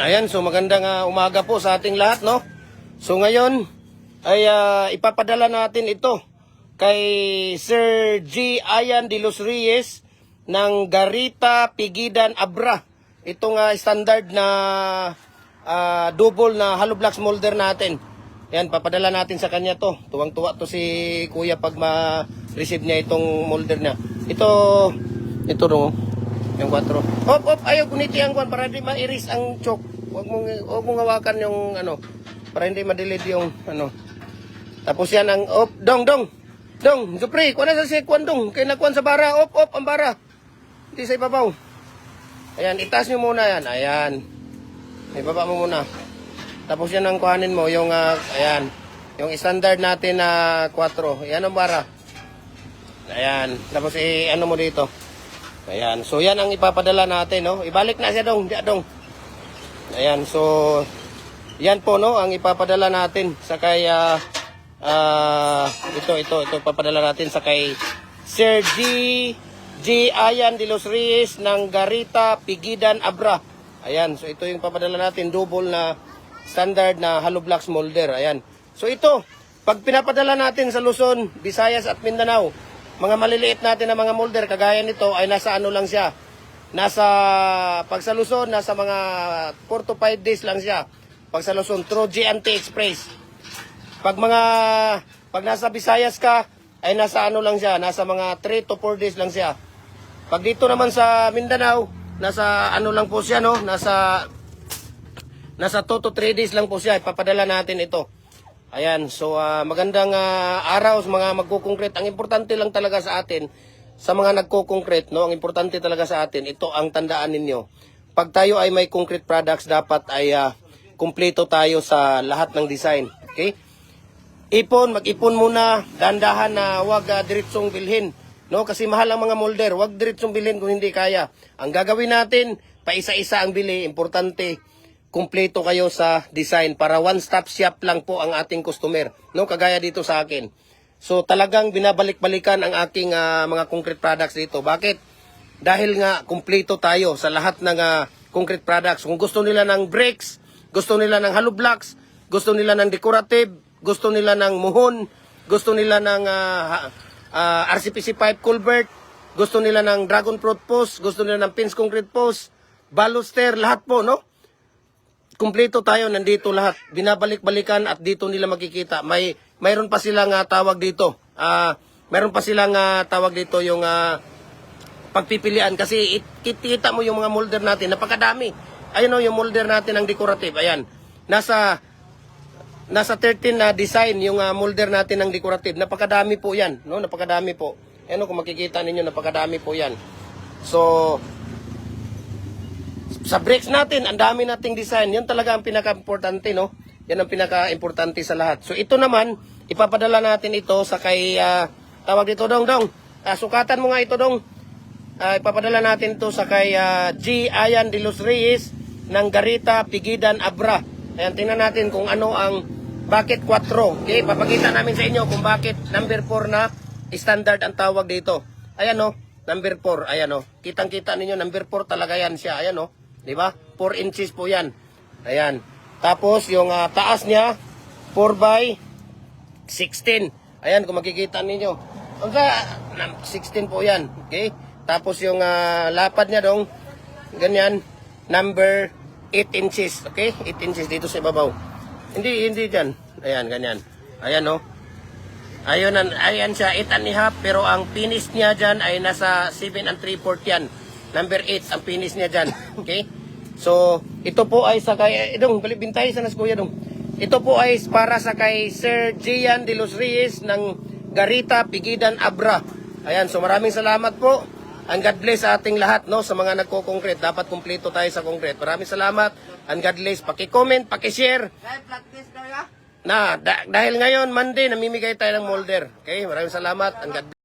Ayan, so magandang umaga po sa ating lahat, no? So ngayon ay ipapadala natin ito kay Sir G. Ayan de los Reyes ng Garita Pigidan Abra. Itong standard na double na hollow blocks molder natin. Ayan, papadala natin sa kanya to. Tuwang-tuwa to si Kuya pag ma-receive niya itong molder niya. Ito no. Yung 4. Op, ayaw kuniti ang kwan para hindi ma-iris ang choke. Huwag mong hawakan yung para hindi ma-delete yung Tapos yan ang dong, Jupri, kuha na sa kwan dong. Kaya nakuan sa bara, ang bara. Hindi sa ibabaw. Ayan, itaas nyo muna yan. Ayan. Ibaba mo muna. Tapos yan ang kuhanin mo, yung ayan. Yung standard natin na 4. Ayan ang bara. Ayan. Tapos ano mo dito. Ayan, so yan ang ipapadala natin, no? Ibalik na siya dong, Ayan, so yan po, no, ang ipapadala natin sa kay ito ipapadala natin sa kay Sir G. Ayan de los Reyes ng Garita Pigidan Abra. Ayan, so ito yung ipapadala natin, double na standard na hollow blocks molder. Ayan. So ito, pag pinapadala natin sa Luzon, Visayas at Mindanao, mga maliliit natin na mga molder, kagaya nito, ay nasa lang siya. Pag sa Luzon, nasa mga 4 to 5 days lang siya. Pag sa Luzon, through GNT Express. Pag nasa Visayas ka, ay nasa lang siya. Nasa mga 3 to 4 days lang siya. Pag dito naman sa Mindanao, nasa lang po siya, no? Nasa 2 to 3 days lang po siya. Ipapadala natin ito. Ayan, so magandang araw sa mga magko-concrete. Ang importante lang talaga sa atin, sa mga nagko-concrete, no, ang importante talaga sa atin, ito ang tandaan ninyo. Pag tayo ay may concrete products, dapat ay kumpleto tayo sa lahat ng design. Okay? Mag-ipon muna, dahan-dahan na huwag diretsong bilhin. No? Kasi mahal ang mga molder, huwag diretsong bilhin kung hindi kaya. Ang gagawin natin, paisa-isa ang bili, importante, kumpleto kayo sa design para one-stop shop lang po ang ating customer. No, kagaya dito sa akin. So talagang binabalik-balikan ang aking mga concrete products dito. Bakit? Dahil nga kumpleto tayo sa lahat ng concrete products. Kung gusto nila ng bricks, gusto nila ng hollow blocks, gusto nila ng decorative, gusto nila ng muhon, gusto nila ng RCPC pipe culvert, gusto nila ng dragon fruit post, gusto nila ng pins concrete post, baluster, lahat po, no? Kumpleto tayo, nandito lahat. Binabalik-balikan at dito nila makikita. Mayroon pa silang tawag dito. Mayroon pa silang tawag dito yung pagpipilian. Kasi kita mo yung mga molder natin. Napakadami. Ayun o, yung molder natin ng decorative. Ayan. Nasa 13 na design yung molder natin ng decorative. Napakadami po yan. No? Napakadami po. Ayan o, kung makikita ninyo, napakadami po yan. So, sa bricks natin, ang dami nating design. Yun talaga ang pinaka-importante, no? Yan ang pinaka-importante sa lahat. So, ito naman, ipapadala natin ito sa kay, tawag dito, Dong. Sukatan mo nga ito, Dong. Ipapadala natin ito sa kay G. Ayan de los Reyes ng Garita Pigidan Abra. Ayan, tingnan natin kung ano ang bakit 4. Okay, papakita namin sa inyo kung bakit number 4 na standard ang tawag dito. Ayan, no? Number 4, ayan, no? Kitang-kita ninyo, number 4 talaga yan siya. Ayan, no? Di ba? 4 inches po yan. Ayan. Tapos yung taas niya 4 by 16. Ayan, kung makikita ninyo. 16 po yan. Okay? Tapos yung lapad niya dong ganyan, number 8 inches. Okay? 8 inches dito sa ibabaw. Hindi diyan. Ayan, ganyan. Ayan, no? Ayan siya, 8 and a half, pero ang finish niya dyan ay nasa 7 and 3/4 yan. Number 8 ang finish niya dyan. Okay? So, ito po ay sa kay... Dong, balibintay sa nas kuya, Dong. Ito po ay para sa kay Sir Gian de los Reyes ng Garita Pigidan Abra. Ayan, so maraming salamat po. And God bless sa ating lahat, no? Sa mga nagko-concrete. Dapat kumpleto tayo sa concrete. Maraming salamat. And God bless. Paki-comment, paki-share. Dahil ngayon, Monday, namimigay tayo ng molder. Okay? Maraming salamat. And God bless.